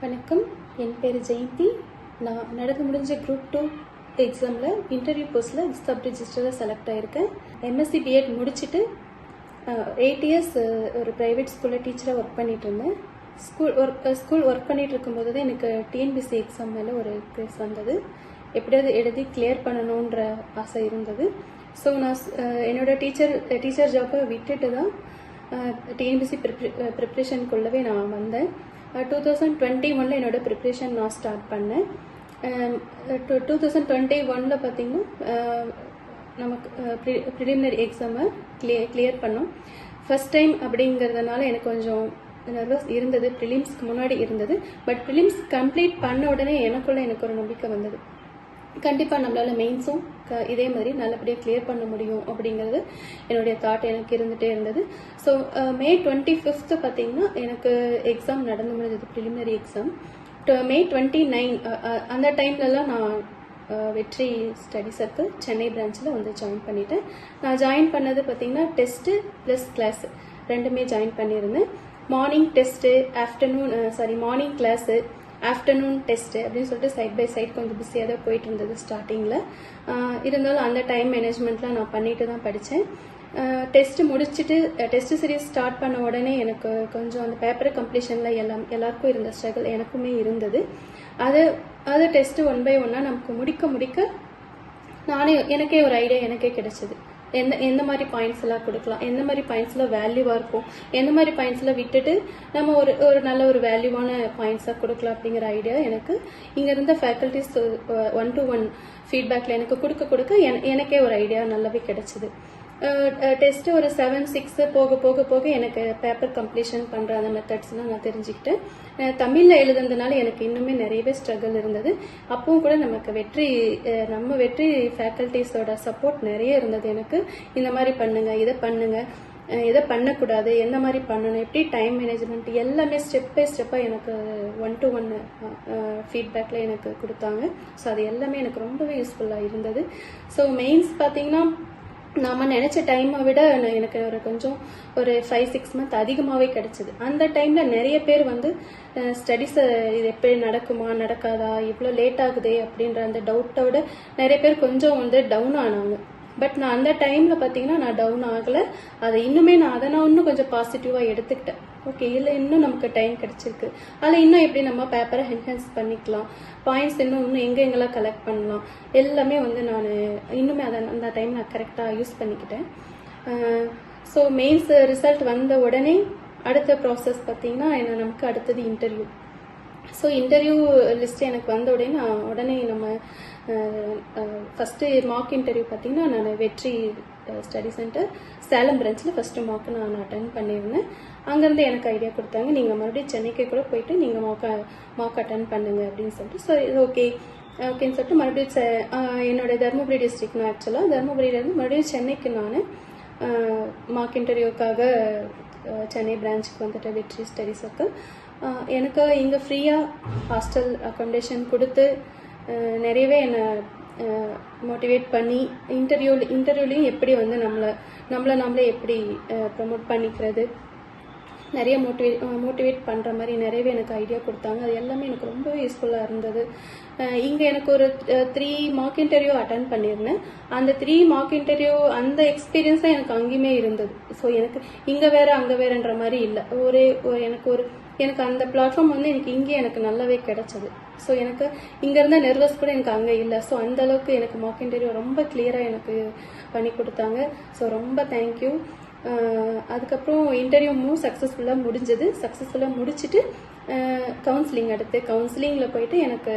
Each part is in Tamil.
வணக்கம், என் பேர் ஜெயந்தி. நான் நடந்து முடிஞ்ச குரூப் 2 எக்ஸாமில் இன்டர்வியூ போஸ்ட்டில் சப் ரிஜிஸ்டரில் செலக்ட் ஆகியிருக்கேன். எம்எஸ்சி பிஎட் முடிச்சுட்டு 8 இயர்ஸ் ஒரு ப்ரைவேட் ஸ்கூலில் டீச்சராக ஒர்க் பண்ணிகிட்டு இருந்தேன். ஸ்கூல் ஒர்க் பண்ணிகிட்டு இருக்கும்போது தான் எனக்கு டிஎன்பிசி எக்ஸாம் மேலே ஒரு ப்ரெஸ் வந்தது. எப்படியாவது எழுதி கிளியர் பண்ணணுன்ற ஆசை இருந்தது. ஸோ நான் என்னோட டீச்சர் ஜாப்பை விட்டுட்டு தான் டிஎன்பிசி ப்ரிப்ரேஷனுக்குள்ளவே நான் வந்தேன். 2021 என்னோட ப்ரிப்ரேஷன் நான் ஸ்டார்ட் பண்ணேன். 2021 பார்த்தீங்கன்னா நமக்கு ப்ரிலிமினரி எக்ஸாமை கிளியர் பண்ணோம். ஃபர்ஸ்ட் டைம் அப்படிங்கிறதுனால எனக்கு கொஞ்சம் நர்வஸ் இருந்தது. ப்ரிலிம்ஸ்க்கு முன்னாடி இருந்தது. பட் ப்ரிலிம்ஸ் கம்ப்ளீட் பண்ண உடனே எனக்கு ஒரு நம்பிக்கை வந்தது. கண்டிப்பாக நம்மளால் மெயின்ஸும் இதே மாதிரி நல்லபடியாக கிளியர் பண்ண முடியும் அப்படிங்கிறது என்னுடைய தாட் எனக்கு இருந்துகிட்டே இருந்தது. ஸோ May 25 பார்த்தீங்கன்னா எனக்கு எக்ஸாம் நடந்து முடிஞ்சது, ப்ரிலிமினரி எக்ஸாம். May 29 அந்த டைம்லலாம் நான் வெற்றி ஸ்டடி சர்க்கிள் சென்னை பிரான்ச்சில் வந்து ஜாயின் பண்ணிட்டேன். நான் ஜாயின் பண்ணது பார்த்தீங்கன்னா டெஸ்ட்டு ப்ளஸ் கிளாஸ் ரெண்டுமே ஜாயின் பண்ணியிருந்தேன். Morning test, morning class, afternoon test அப்படின்னு சொல்லிட்டு சைட் பை சைட் கொஞ்சம் பிஸியாக தான் போயிட்டு இருந்தது ஸ்டார்டிங்கில். இருந்தாலும் அந்த டைம் மேனேஜ்மெண்ட்லாம் நான் பண்ணிட்டு தான் படித்தேன். டெஸ்ட் முடிச்சுட்டு டெஸ்ட் சீரீஸ் ஸ்டார்ட் பண்ண உடனே எனக்கு கொஞ்சம் அந்த பேப்பர் கம்ப்ளீஷனில் எல்லாருக்கும் இருந்த ஸ்ட்ரகிள் எனக்குமே இருந்தது. அது டெஸ்ட்டு 1 by 1 நமக்கு முடிக்க எனக்கே ஒரு ஐடியா எனக்கே கிடைச்சது. எந்த மாதிரி பாயிண்ட்ஸ் எல்லாம் கொடுக்கலாம், எந்த மாதிரி பாயிண்ட்ஸில் வேல்யூவாக இருக்கும், எந்த மாதிரி பாயிண்ட்ஸில் விட்டுட்டு நம்ம ஒரு நல்ல ஒரு வேல்யூவான பாயிண்ட்ஸாக கொடுக்கலாம் அப்படிங்கிற ஐடியா எனக்கு இங்கே இருந்த ஃபேக்கல்ட்டிஸ் 1-to-1 ஃபீட்பேக்கில் எனக்கு கொடுக்க எனக்கே ஒரு ஐடியா நல்லாவே கிடைச்சிது. டெஸ்ட்டு ஒரு 7-6 போக எனக்கு பேப்பர் கம்ப்ளீஷன் பண்ணுற அந்த மெத்தட்ஸ்லாம் நான் தெரிஞ்சுக்கிட்டேன். தமிழில் எழுதுனதுனால எனக்கு இன்னுமே நிறையவே ஸ்ட்ரகிள் இருந்தது. அப்பவும் கூட நம்ம வெற்றி ஃபேக்கல்ட்டிஸோட சப்போர்ட் நிறைய இருந்தது. எனக்கு இந்த மாதிரி பண்ணுங்க, இதை பண்ணக்கூடாது, எந்த மாதிரி பண்ணணும், எப்படி டைம் மேனேஜ்மெண்ட் எல்லாமே ஸ்டெப் பை ஸ்டெப்பாக எனக்கு 1-to-1 ஃபீட்பேக்கில் எனக்கு கொடுத்தாங்க. ஸோ அது எல்லாமே எனக்கு ரொம்பவே யூஸ்ஃபுல்லாக இருந்தது. ஸோ மெயின்ஸ் பார்த்தீங்கன்னா நாம் நினச்ச டைமை விட எனக்கு ஒரு 5-6 மந்த் அதிகமாகவே கிடைச்சிது. அந்த டைமில் நிறைய பேர் வந்து ஸ்டடீஸை இது எப்படி நடக்குமா நடக்காதா, இவ்வளோ லேட் ஆகுதே அப்படின்ற அந்த டவுட்டோட நிறைய பேர் கொஞ்சம் வந்து டவுன் ஆனாங்க. பட் நான் அந்த டைமில் பார்த்தீங்கன்னா நான் டவுன் ஆகலை. அதை இன்னும் கொஞ்சம் பாசிட்டிவாக எடுத்துக்கிட்டேன். ஓகே, இல்லை இன்னும் நமக்கு டைம் கிடைச்சிருக்கு, அதில் இன்னும் எப்படி நம்ம பேப்பரை என்ஹான்ஸ் பண்ணிக்கலாம், பாயிண்ட்ஸ் இன்னும் எங்கெங்கெல்லாம் கலெக்ட் பண்ணலாம், எல்லாமே வந்து நான் இன்னுமே அந்த டைம் நான் கரெக்டாக யூஸ் பண்ணிக்கிட்டேன். ஸோ மெயின்ஸ் ரிசல்ட் வந்த உடனே அடுத்த ப்ராசஸ் பார்த்தீங்கன்னா நமக்கு அடுத்தது இன்டர்வியூ. ஸோ இன்டர்வியூ லிஸ்ட் எனக்கு வந்த உடனே நம்ம ஃபஸ்ட்டு மார்க் இன்டர்வியூ பார்த்தீங்கன்னா நான் வெற்றி ஸ்டடி சென்டர் சேலம் பிரான்ச்சில் ஃபஸ்ட்டு மார்க் நான் அட்டன் பண்ணியிருந்தேன். அங்கேருந்து எனக்கு ஐடியா கொடுத்தாங்க, நீங்கள் மறுபடியும் சென்னைக்கு கூட போயிட்டு நீங்கள் மார்க் அட்டன் பண்ணுங்க அப்படின்னு சொல்லிட்டு. ஸோ இது ஓகேன்னு சொல்லிட்டு மறுபடியும் என்னோட தருமபுரி டிஸ்ட்ரிக்ட், நான் ஆக்சுவலாக தருமபுரியிலேருந்து மறுபடியும் சென்னைக்கு நான் மார்க் இன்டர்வியூக்காக சென்னை பிரான்ச்சுக்கு வந்துட்டு வெற்றி ஸ்டடி சர்க்கிள். எனக்கு இங்கே ஃப்ரீயாக ஹாஸ்டல் அக்காமடேஷன் கொடுத்து நிறையவே என்னை மோட்டிவேட் பண்ணி இன்டர்வியூலையும் எப்படி வந்து நம்மளே எப்படி ப்ரமோட் பண்ணிக்கிறது, நிறைய மோட்டிவேட் பண்ணுற மாதிரி நிறையவே எனக்கு ஐடியா கொடுத்தாங்க. அது எல்லாமே எனக்கு ரொம்பவே யூஸ்ஃபுல்லாக இருந்தது. இங்கே எனக்கு ஒரு 3 மார்க் இன்டர்வியூ அட்டன் பண்ணியிருந்தேன். அந்த 3 மார்க் இன்டர்வியூ அந்த எக்ஸ்பீரியன்ஸ் தான் எனக்கு அங்கேயுமே இருந்தது. ஸோ எனக்கு இங்கே வேற அங்கே வேறன்ற மாதிரி இல்லை. எனக்கு அந்த பிளாட்ஃபார்ம் வந்து எனக்கு நல்லாவே கிடைச்சது. ஸோ எனக்கு இங்கே இருந்த நர்வஸ் கூட எனக்கு அங்கே இல்லை. ஸோ அந்த அளவுக்கு எனக்கு மார்க் இன்டர்வியூ ரொம்ப கிளியராக எனக்கு பண்ணி கொடுத்தாங்க. ஸோ ரொம்ப தேங்க்யூ. அதுக்கப்புறம் இன்டர்வியூவும் சக்ஸஸ்ஃபுல்லாக முடிச்சுட்டு கவுன்சிலிங்கில் போயிட்டு எனக்கு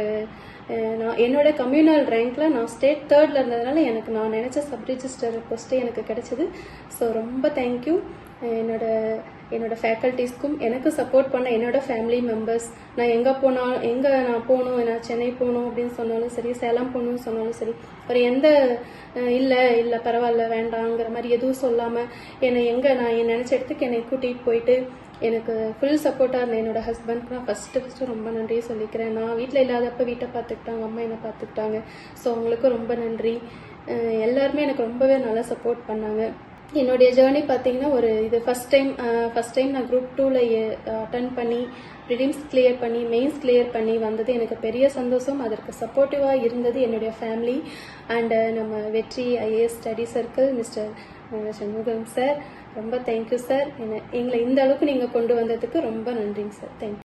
நான் என்னோட கம்யூனல் ரேங்க்கில் நான் ஸ்டேட் 3rd இருந்ததுனால எனக்கு நான் நினச்ச சப் ரிஜிஸ்டர் போஸ்ட்டே எனக்கு கிடைச்சிது. ஸோ ரொம்ப தேங்க்யூ என்னோட ஃபேக்கல்ட்டிஸ்க்கும், எனக்கு சப்போர்ட் பண்ண என்னோட ஃபேமிலி மெம்பர்ஸ். நான் எங்கே நான் போகணும், நான் சென்னை போகணும் அப்படின்னு சொன்னாலும் சரி, சேலம் போகணும்னு சொன்னாலும் சரி, ஒரு எந்த இல்லை பரவாயில்ல வேண்டாங்கிற மாதிரி எதுவும் சொல்லாமல் நான் நினச்ச இடத்துக்கு என்னை கூட்டிகிட்டு போயிட்டு எனக்கு ஃபுல் சப்போர்ட்டாக இருந்தேன். என்னோட ஹஸ்பண்ட்க்கு நான் ஃபஸ்ட்டு ரொம்ப நன்றியை சொல்லிக்கிறேன். நான் வீட்டில் இல்லாதப்போ வீட்டை பார்த்துக்கிட்டாங்க, அம்மா என்னை பார்த்துக்கிட்டாங்க. ஸோ அவங்களுக்கும் ரொம்ப நன்றி. எல்லாருமே எனக்கு ரொம்பவே நல்லா சப்போர்ட் பண்ணாங்க. என்னுடைய ஜேர்னி பார்த்தீங்கன்னா இது ஃபர்ஸ்ட் டைம் நான் குரூப் 2ல அட்டன் பண்ணி ப்ரிலிம்ஸ் கிளியர் பண்ணி மெயின்ஸ் கிளியர் பண்ணி வந்தது எனக்கு பெரிய சந்தோஷம். அதற்கு சப்போர்ட்டிவாக இருந்தது என்னுடைய ஃபேமிலி அண்ட் நம்ம வெற்றி IAS study circle mister Shanmugam sir. ரொம்ப தேங்க்யூ சார். எங்களை இந்த அளவுக்கு நீங்கள் கொண்டு வந்ததுக்கு ரொம்ப நன்றிங்க சார். தேங்க்யூ.